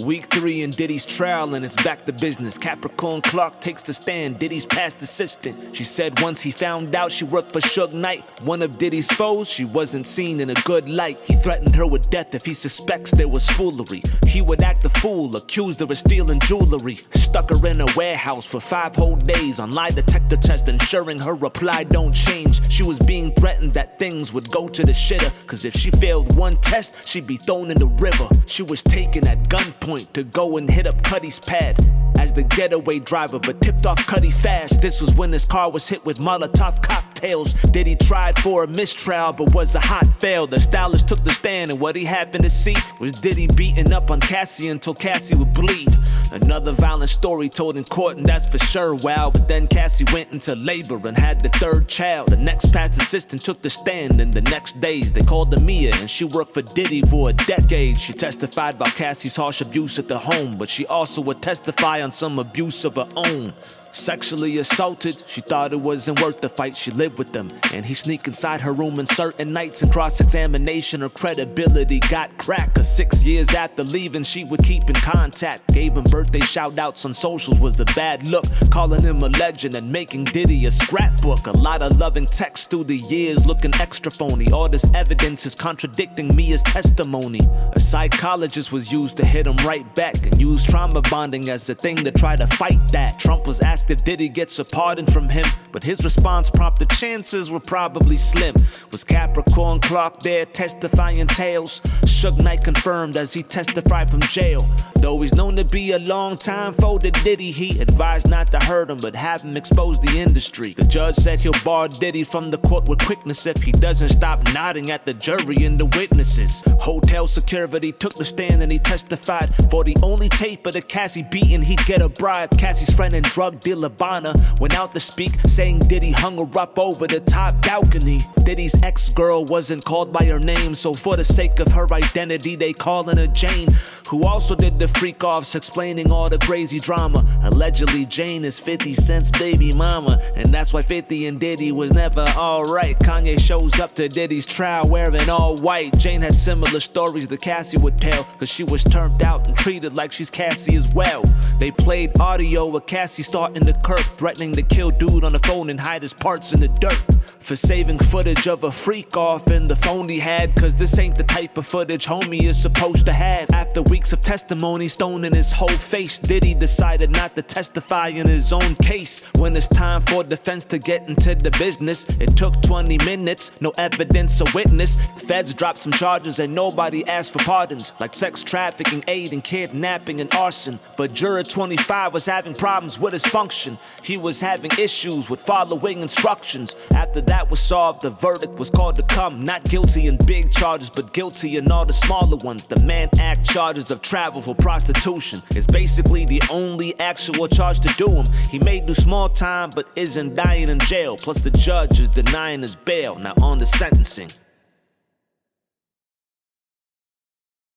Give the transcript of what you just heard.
Week 3 in Diddy's trial and it's back to business. Capricorn Clark takes the stand, Diddy's past assistant. She said once he found out she worked for Suge Knight, one of Diddy's foes, she wasn't seen in a good light. He threatened her with death if he suspects there was foolery. He would act a fool, accused her of stealing jewelry. Stuck her in a warehouse for 5 whole days on lie detector test, ensuring her reply don't change. She was being threatened that things would go to the shitter, cause if she failed one test, she'd be thrown in the river. She was taken at gunpoint to go and hit up Cuddy's pad as the getaway driver, but tipped off Cuddy fast. This was when his car was hit with Molotov Cocktails. Diddy tried for a mistrial but was a hot fail. The Stylist took the stand and what he happened to see was Diddy beating up on Cassie until Cassie would bleed. Another violent story told in court, and that's for sure, wow. But then Cassie went into labor and had the 3rd child. The next past assistant took the stand, and the next days they called her Mia, and she worked for Diddy for a decade. She testified about Cassie's harsh abuse at the home, but she also would testify on some abuse of her own. Sexually assaulted, she thought it wasn't worth the fight. She lived with them, and he sneak inside her room in certain nights. In cross-examination, her credibility got cracked. 'Cause 6 years after leaving, she would keep in contact. Gave him birthday shout-outs on socials was a bad look, calling him a legend and making Diddy a scrapbook. A lot of loving texts through the years looking extra phony. All this evidence is contradicting Mia's testimony. A psychologist was used to hit him right back and used trauma bonding as a thing to try to fight that. Trump was asked if Diddy gets a pardon from him, but his response prompted chances were probably slim. Was Capricorn Clark there testifying tales? Suge Knight confirmed as he testified from jail. Though he's known to be a long time foe to Diddy, he advised not to hurt him but have him expose the industry. The judge said he'll bar Diddy from the court with quickness if he doesn't stop nodding at the jury and the witnesses. Hotel security took the stand and he testified for the only tape of the Cassie beating he'd get a bribe. Cassie's friend and drug dealer Bonner went out to speak, saying Diddy hung her up over the top balcony. Diddy's ex-girl wasn't called by her name, so for the sake of her identity they calling her Jane, who also did the freak-offs explaining all the crazy drama. Allegedly Jane is 50 Cent's baby mama, and that's why 50 and Diddy was never alright. Kanye shows up to Diddy's trial wearing all white. Jane had similar stories that Cassie would tell, cause she was turned out and treated like she's Cassie as well. They played audio of Cassie starting to Kirk, threatening to kill dude on the phone and hide his parts in the dirt for saving footage of a freak off in the phone he had, cause this ain't the type of footage homie is supposed to have. After weeks of testimony thrown in his whole face, Diddy decided not to testify in his own case. When it's time for defense to get into the business, it took 20 minutes, no evidence or witness. Feds dropped some charges and nobody asked for pardons, like sex trafficking, aid and kidnapping and arson. But juror 25 was having problems with his function. He was having issues with following instructions. After that was solved, the verdict was called to come. Not guilty in big charges, but guilty in all the smaller ones. The Mann Act charges of travel for prostitution is basically the only actual charge to do him. He may do small time, but isn't dying in jail. Plus the judge is denying his bail. Now on the sentencing.